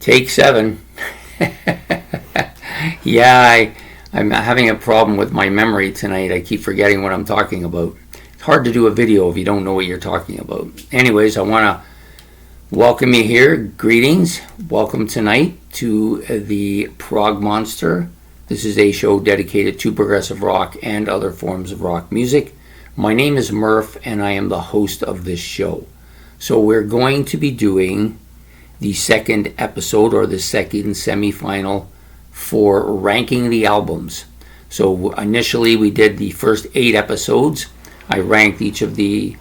Take 7. Yeah, I'm having a problem with my memory tonight. I keep forgetting what I'm talking about. It's hard to do a video if you don't know what you're talking about. Anyways, I want to welcome you here. Greetings. Welcome tonight to the Prog Monster. This is a show dedicated to progressive rock and other forms of rock music. My name is Murph, and I am the host of this show. So we're going to be doing the second episode, or the second semifinal, for ranking the albums. So initially we did the first 8 episodes. I ranked each of the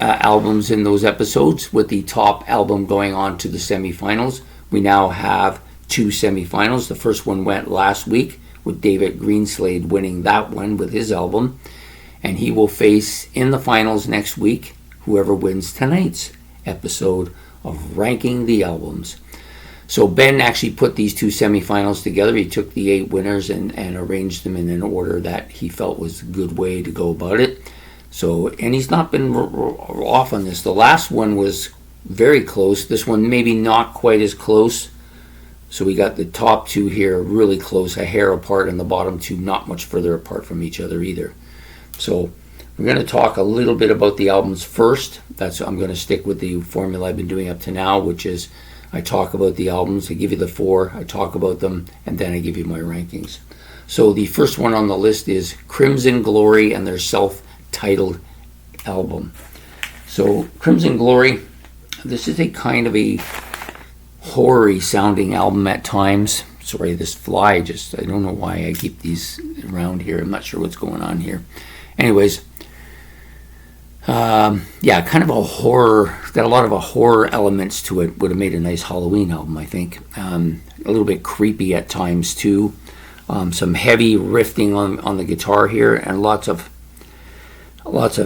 albums in those episodes, with the top album going on to the semifinals. We now have 2 semifinals. The first one went last week, with David Greenslade winning that one with his album, and he will face in the finals next week whoever wins tonight's episode of ranking the albums. So Ben actually put these 2 semifinals together. He took the 8 winners and arranged them in an order that he felt was a good way to go about it. So, and he's not been off on this. The last one was very close. This one maybe not quite as close. So we got the top 2 here really close, a hair apart, and the bottom 2 not much further apart from each other either. So we're going to talk a little bit about the albums first. I'm going to stick with the formula I've been doing up to now, which is I talk about the albums, I give you the 4, I talk about them, and then I give you my rankings. So the first one on the list is Crimson Glory and their self-titled album. So Crimson Glory, this is a kind of a horror-y sounding album at times. Sorry, this fly I don't know why I keep these around here. I'm not sure what's going on here. Anyways, kind of a horror, got a lot of horror elements to it. Would have made a nice Halloween album, I think. A little bit creepy at times too. Some heavy riffing on the guitar here, and lots of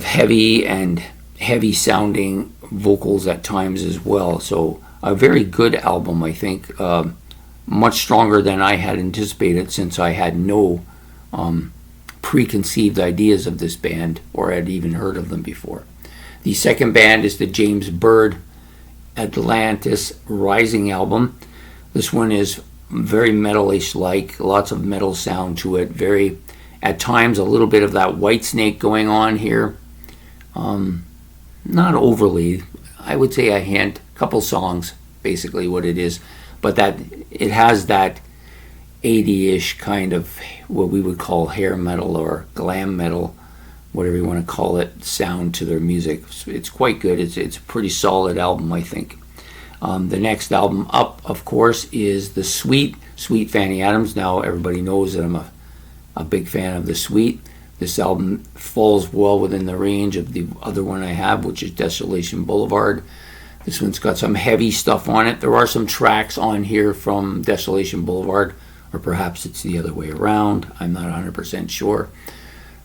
heavy sounding vocals at times as well. So a very good album, I think. Much stronger than I had anticipated, since I had no preconceived ideas of this band, or had even heard of them before. The second band is the James Byrd Atlantis Rising album. This one is very metal-ish, like lots of metal sound to it. Very, at times, a little bit of that Whitesnake going on here. Not overly. I would say a hint, couple songs, basically what it is. But that it has that 80-ish kind of what we would call hair metal or glam metal, whatever you want to call it, sound to their music. It's quite good. It's a pretty solid album, I think. The next album up, of course, is the Sweet Fanny Adams. Now everybody knows that I'm a big fan of the Sweet. This album falls well within the range of the other one I have, which is Desolation Boulevard. This one's got some heavy stuff on it. There are some tracks on here from Desolation Boulevard, or perhaps it's the other way around. I'm not 100% sure.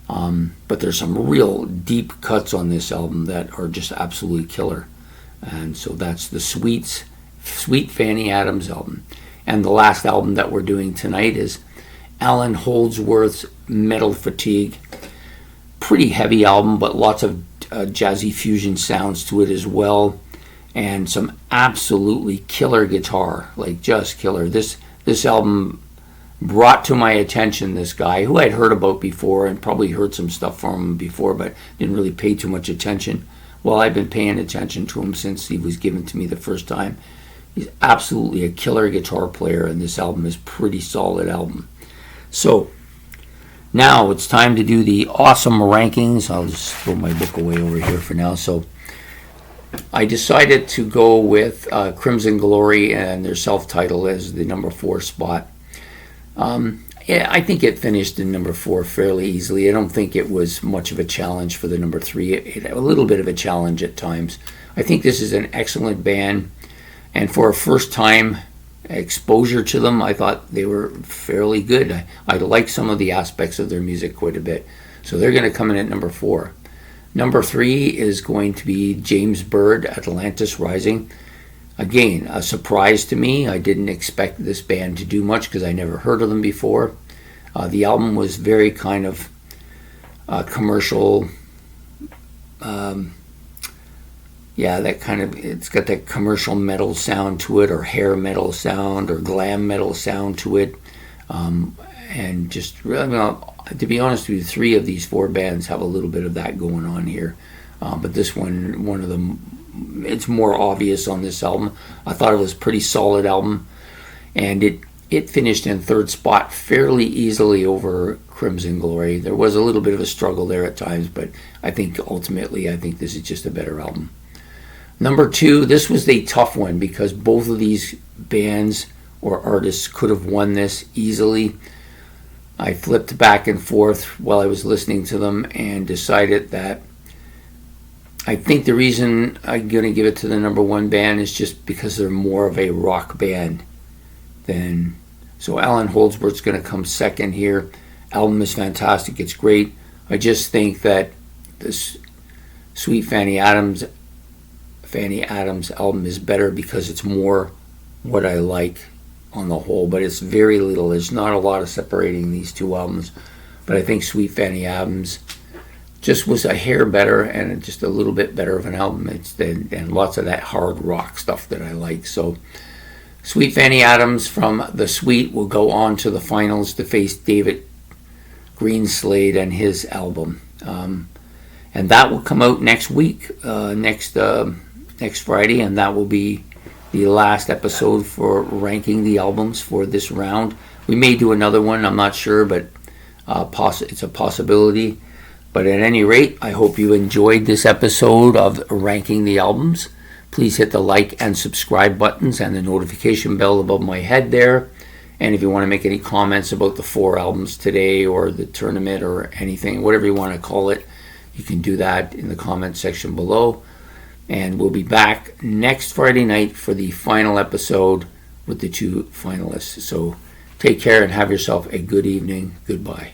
But there's some real deep cuts on this album that are just absolutely killer. And so that's the Sweet Fanny Adams album. And the last album that we're doing tonight is Allan Holdsworth's Metal Fatigue. Pretty heavy album, but lots of jazzy fusion sounds to it as well. And some absolutely killer guitar, like just killer. This album brought to my attention this guy who I'd heard about before, and probably heard some stuff from him before, but didn't really pay too much attention. Well, I've been paying attention to him since he was given to me the first time. He's absolutely a killer guitar player, and this album is a pretty solid album. So now it's time to do the awesome rankings. I'll just throw my book away over here for now. So I decided to go with Crimson Glory and their self-title as the number 4 spot. I think it finished in number 4 fairly easily. I don't think it was much of a challenge for the number 3. It had a little bit of a challenge at times. I think this is an excellent band, and for a first time exposure to them, I thought they were fairly good. I like some of the aspects of their music quite a bit. So they're going to come in at number 4. Number 3 is going to be James Byrd, Atlantis Rising. Again, a surprise to me. I didn't expect this band to do much because I never heard of them before. The album was very kind of commercial, yeah, that kind of, it's got that commercial metal sound to it, or hair metal sound, or glam metal sound to it. And just really, to be honest with you, 3 of these 4 bands have a little bit of that going on here. But this one of them, it's more obvious on this album. I thought it was a pretty solid album, and it finished in 3rd spot fairly easily over Crimson Glory. There was a little bit of a struggle there at times, but I think ultimately, this is just a better album. Number 2, this was a tough one because both of these bands or artists could have won this easily. I flipped back and forth while I was listening to them and decided that I think the reason I'm going to give it to the number 1 band is just because they're more of a rock band than... So Allan Holdsworth's going to come second here. Album is fantastic. It's great. I just think that this Sweet Fanny Adams album is better because it's more what I like on the whole, but it's very little. There's not a lot of separating these 2 albums, but I think Sweet Fanny Adams just was a hair better and just a little bit better of an album. And lots of that hard rock stuff that I like. So Sweet Fanny Adams from The Sweet will go on to the finals to face David Greenslade and his album. And that will come out next week, next Friday, and that will be the last episode for ranking the albums for this round. We may do another one, I'm not sure, but it's a possibility. But at any rate, I hope you enjoyed this episode of ranking the albums. Please hit the like and subscribe buttons and the notification bell above my head there. And if you want to make any comments about the 4 albums today or the tournament or anything, whatever you want to call it, you can do that in the comment section below. And we'll be back next Friday night for the final episode with the 2 finalists. So take care and have yourself a good evening. Goodbye.